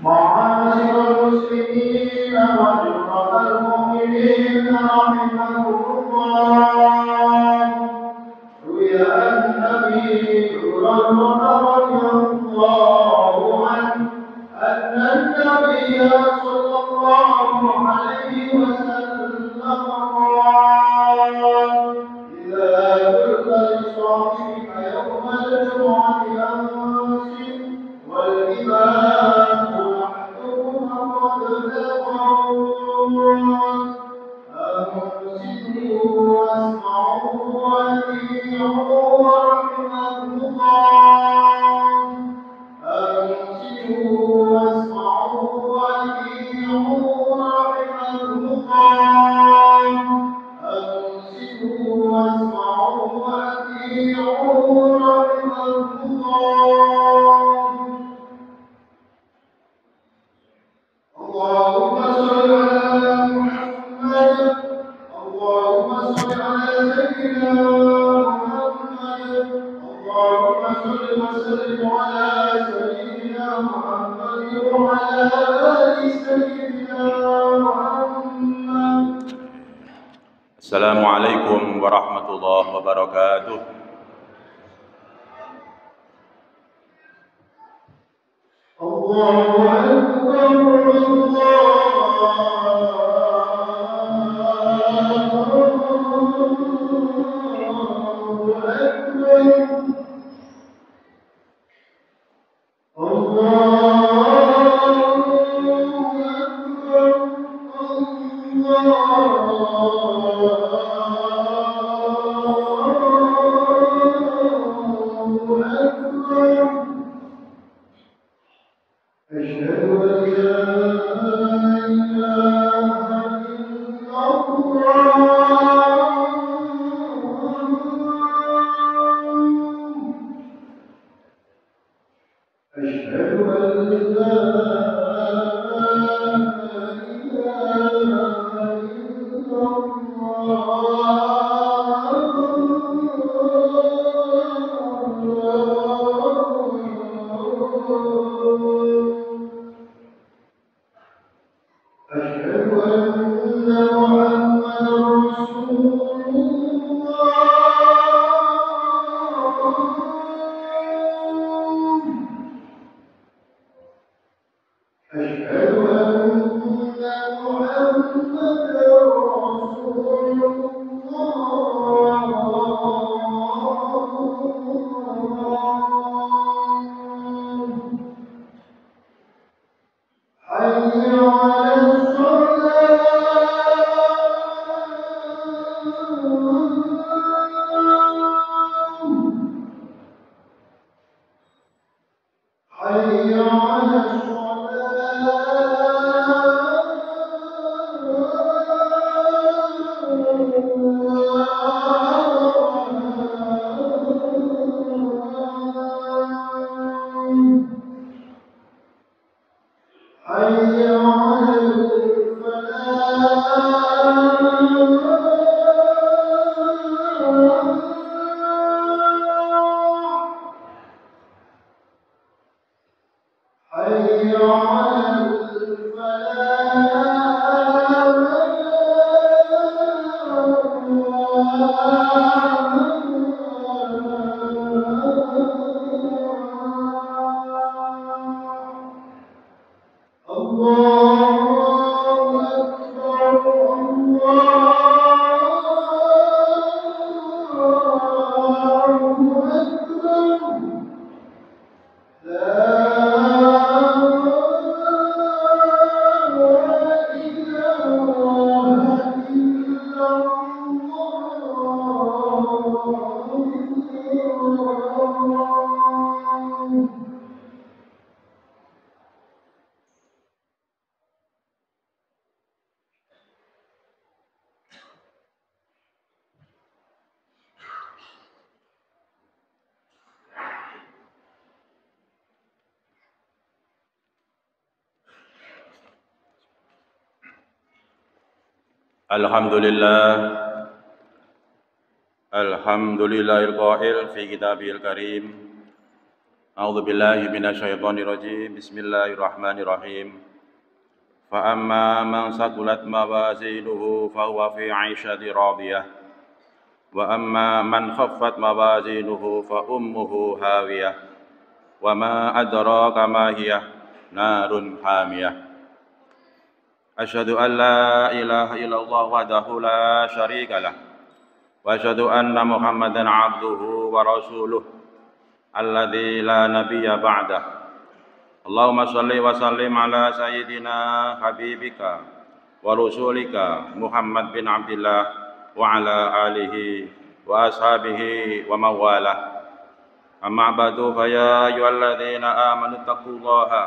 معاشر المسلمين وجمرة المؤمنين رحمكم الله. روي عن أبي هريرة رضي الله عنه أن النبي صلى الله عليه وسلم قال: إذا قلت لصاحبك يوم الجمعة أنصت والإمام وحدهم قد تقول أنصتوا واسمعوا وأطيعوا رحمكم الله. أنصتوا واسمعوا وأطيعوا رحمكم الله. أنصتوا واسمعوا وأطيعوا رحمكم الله. اللهم صل على محمد. اللهم صل على سيدنا محمد. اللهم صل وسلم على سيدنا محمد وعلى آل سيدنا محمد. السلام عليكم ورحمة الله وبركاته. الله أكبر. Alhamdulillahil qail fi kitabihil karim. A'udzu billahi minasyaitonir rajim. Bismillahirrahmanirrahim. Fa amma man saqulat mawazinuhu fa huwa fi 'aishatin radiyah. Wa amma man khaffat mawazinuhu fa ummuhu hawiyah. Wa ma adraka ma hiya narun hamiyah. Asyhadu an la ilaha illallah wahdahu la syarika lah. Wa asyhadu anna Muhammadan 'abduhu wa rasuluh. Alladzi la nabiyya ba'dah. Allahumma shalli wa sallim ala sayyidina habibika wa rasulika Muhammad bin Abdillah wa ala alihi wa ashabihi wa mawalah. Amma ba'du fa ya ayyuhalladzina amanu taqullaha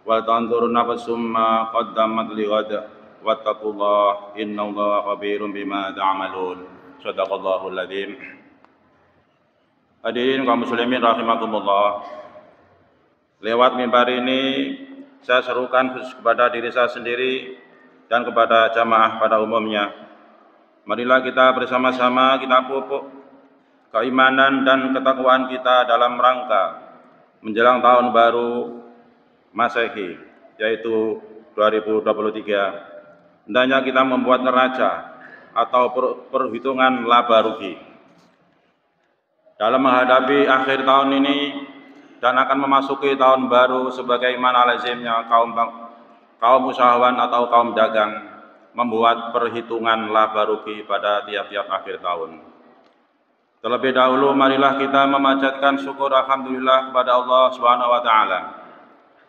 wa tanzur nafsum ma qaddamat lighad wattaqullaha innallaha khabirum bima ta'malun. Shadaqallahul adzim. Hadirin kaum muslimin rahimakumullah. Lewat mimbar ini saya serukan khusus kepada diri saya sendiri dan kepada jamaah pada umumnya. Marilah kita bersama-sama kita pupuk keimanan dan ketakwaan kita dalam rangka menjelang tahun baru Masehi, yaitu 2023. Hendaknya kita membuat neraca atau perhitungan laba rugi dalam menghadapi akhir tahun ini dan akan memasuki tahun baru sebagaimana lazimnya kaum usahawan atau kaum dagang membuat perhitungan laba rugi pada tiap-tiap akhir tahun. Terlebih dahulu marilah kita memanjatkan syukur alhamdulillah kepada Allah Subhanahu wa taala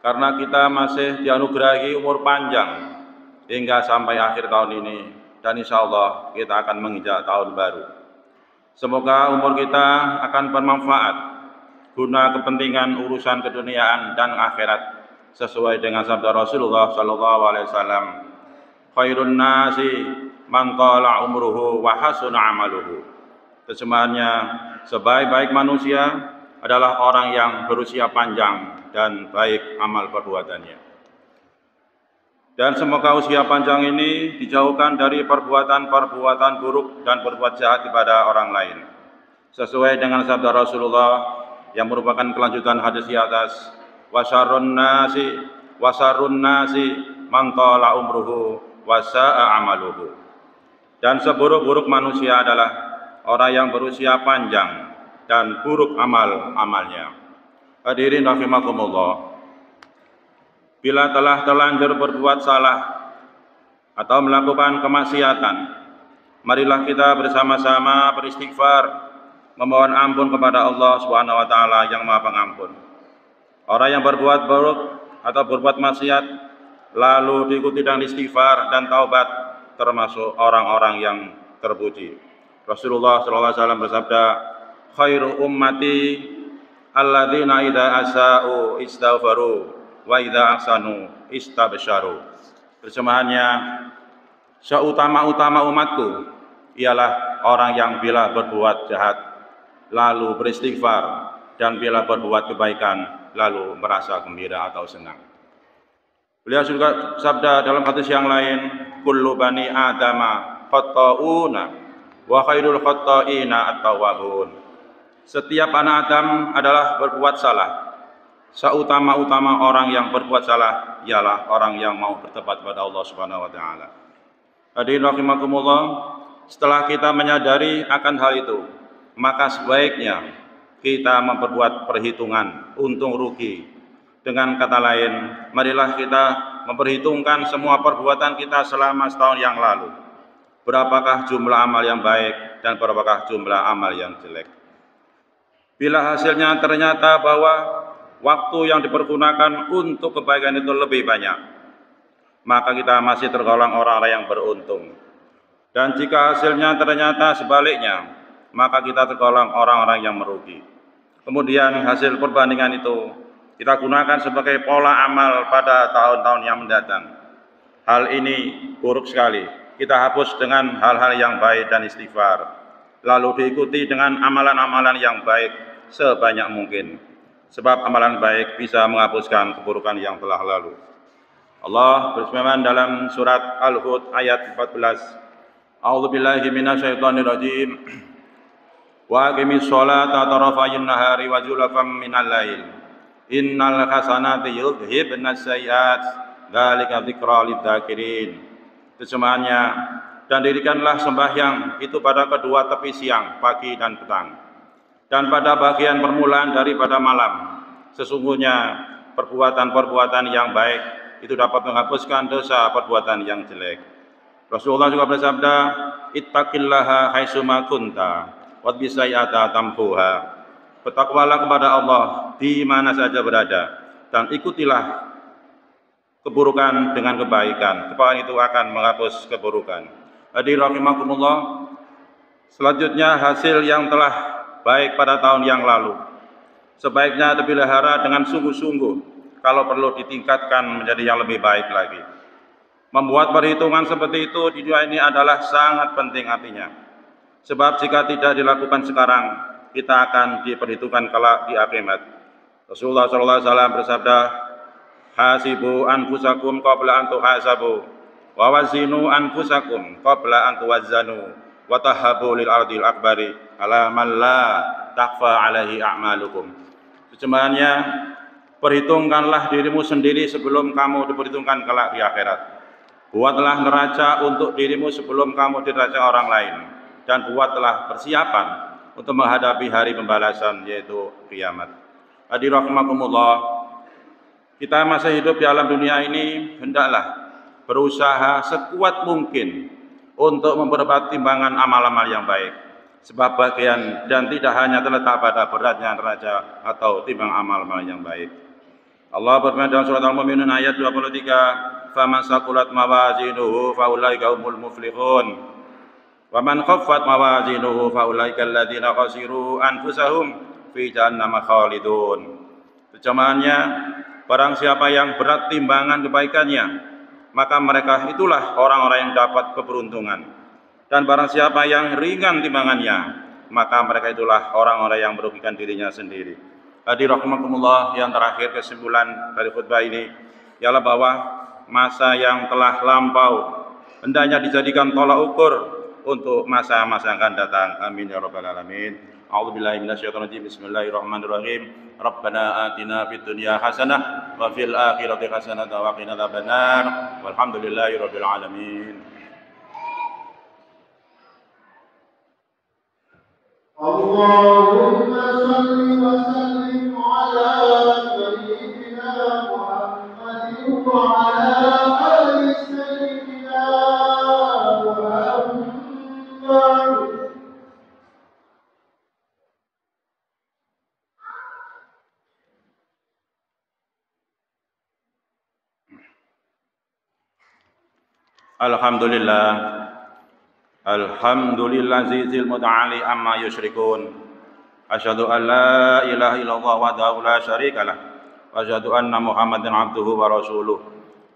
karena kita masih dianugerahi umur panjang hingga sampai akhir tahun ini dan insyaallah kita akan menginjak tahun baru. Semoga umur kita akan bermanfaat guna kepentingan urusan keduniaan dan akhirat sesuai dengan sabda Rasulullah sallallahu alaihi wasallam, khairun nasi man tala umruhu wa hasuna amaluhu. Terjemahannya, sebaik-baik manusia adalah orang yang berusia panjang dan baik amal perbuatannya. Dan semoga usia panjang ini dijauhkan dari perbuatan-perbuatan buruk dan berbuat jahat kepada orang lain. Sesuai dengan sabda Rasulullah yang merupakan kelanjutan hadis di atas, wasarun nasi man tala umruhu wa sa'a amaluhu. Dan seburuk-buruk manusia adalah orang yang berusia panjang dan buruk amalnya. Hadirin rahimakumullah. Bila telah terlanjur berbuat salah atau melakukan kemaksiatan, marilah kita bersama-sama beristighfar, memohon ampun kepada Allah Subhanahu wa taala yang Maha Pengampun. Orang yang berbuat buruk atau berbuat maksiat lalu diikuti dengan istighfar dan taubat termasuk orang-orang yang terpuji. Rasulullah sallallahu alaihi wasallam bersabda, khairu ummati alladzina idza asa'u istaghfaru wa idza ahsanu istabsyaru. Terjemahannya, seutama-utama umatku ialah orang yang bila berbuat jahat lalu beristighfar dan bila berbuat kebaikan lalu merasa gembira atau senang. Beliau juga sabda dalam hadis yang lain, kullu bani adama khata'una wa khairul khata'ina at-tawwabun. Setiap anak Adam adalah berbuat salah. Seutama-utama orang yang berbuat salah ialah orang yang mau bertobat kepada Allah Subhanahu wa taala. Hadirin rahimakumullah, setelah kita menyadari akan hal itu, maka sebaiknya kita memperbuat perhitungan untung rugi. Dengan kata lain, marilah kita memperhitungkan semua perbuatan kita selama setahun yang lalu. Berapakah jumlah amal yang baik dan berapakah jumlah amal yang jelek. Bila hasilnya ternyata bahwa waktu yang dipergunakan untuk kebaikan itu lebih banyak, maka kita masih tergolong orang-orang yang beruntung. Dan jika hasilnya ternyata sebaliknya, maka kita tergolong orang-orang yang merugi. Kemudian hasil perbandingan itu kita gunakan sebagai pola amal pada tahun-tahun yang mendatang. Hal ini buruk sekali. Kita hapus dengan hal-hal yang baik dan istighfar, lalu diikuti dengan amalan-amalan yang baik sebanyak mungkin. Sebab amalan baik bisa menghapuskan keburukan yang telah lalu. Allah berfirman dalam surat Al-Hud ayat 14. A'udzubillahi minasyaitonirrajim. Wa aqimis sholata tarafayn nahari wa zulfan minal lail Innal hasanati yudhibnas sayyi'at, dzalika dzikra lidzakirin. Terjemahannya, dan dirikanlah sembahyang itu pada kedua tepi siang, pagi dan petang, dan pada bagian permulaan daripada malam. Sesungguhnya perbuatan-perbuatan yang baik itu dapat menghapuskan dosa perbuatan yang jelek. Rasulullah juga bersabda, ittaqillaha haitsuma kunta wadbi sayyi'ata tamhuha. Bertakwalah kepada Allah di mana saja berada, dan ikutilah keburukan dengan kebaikan. Kebaikan itu akan menghapus keburukan. Hadirin rahimakumullah, selanjutnya hasil yang telah baik pada tahun yang lalu sebaiknya dipelihara dengan sungguh-sungguh, kalau perlu ditingkatkan menjadi yang lebih baik lagi. Membuat perhitungan seperti itu di dunia ini adalah sangat penting artinya. Sebab jika tidak dilakukan sekarang, kita akan diperhitungkan kelak di akhirat. Rasulullah SAW bersabda, hasibu anfusakum qabla an tuhasabu, wa wazinu anfusakum qabla an tuwazzanu, wa tahabu lil ardil akbari ala man la takfa alaihi a'malukum. Terjemahannya, perhitungkanlah dirimu sendiri sebelum kamu diperhitungkan kelak di akhirat. Buatlah neraca untuk dirimu sebelum kamu diraca orang lain, dan buatlah persiapan untuk menghadapi hari pembalasan, yaitu kiamat. Hadirin rahimakumullah, kita masih hidup di alam dunia ini, hendaklah berusaha sekuat mungkin untuk memperbaiki timbangan amal-amal yang baik. Sebab bagian dan tidak hanya terletak pada beratnya neraca atau timbang amal-amal yang baik. Allah berfirman dalam surat Al-Mu'minun ayat 23, "Faman saqulat mawazinuhu faulaika humul muflihun. Wa man khaffat mawazinuhu fa ulaika alladziina khasiru anfusahum fi jahannam khalidun." Terjemahannya, barang siapa yang berat timbangan kebaikannya, maka mereka itulah orang-orang yang dapat keberuntungan. Dan barang siapa yang ringan timbangannya, maka mereka itulah orang-orang yang merugikan dirinya sendiri. Hadirin rahimakumullah, yang terakhir kesimpulan dari khutbah ini ialah bahwa masa yang telah lampau hendaknya dijadikan tolak ukur untuk masa-masa yang akan datang. Amin ya rabbal alamin. A'udzubillahi minasyaitonir rajim. Bismillahirrahmanirrahim. Rabbana atina fid dunya hasanah wa fil akhirati hasanah wa qina adzabannar. Walhamdulillahi rabbil alamin. Allahumma shalli wa sallim ala sayyidina Muhammadin wa ala ali sayyidina Muhammad. Alhamdulillah, alhamdulillahil muta'ali amma yusyrikun. Asyhadu an la ilaha illallah wahdahu la syarikalah, wa asyhadu anna Muhammadan abduhu wa rasuluh.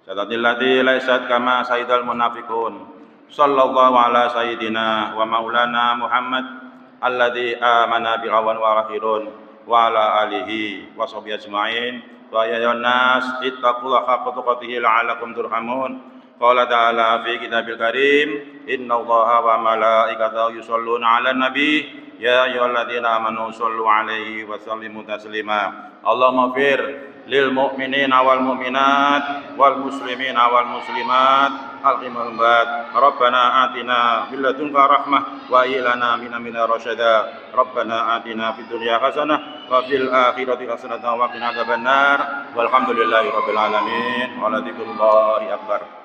Sadaqallati laysat kama sayyidal munafiqun. Sallallahu ala sayyidina wa maulana Muhammad alladzi amana bil awan wa akhirun wa ala alihi wa sahbihi ajma'in. Wa ya nas ittaqullaha haqqa tuqatih la'allakum turhamun. Qala ta'ala fi kitabil karim, innallaha wa malaikatahu yusholluna 'alan nabi, ya ayyuhalladzina amanu shollu 'alaihi wa sallimu taslima. Allahumma fir lil mu'minina wal mu'minat wal muslimina wal muslimat al-qimul bad. Rabbana atina bil ladunka rahmah wa ilana min amrina rasyada. Rabbana atina fid dunya hasanah wa fil akhirati hasanah wa qina adzabannar. Walhamdulillahi rabbil alamin. Wa la dzikrullahi akbar.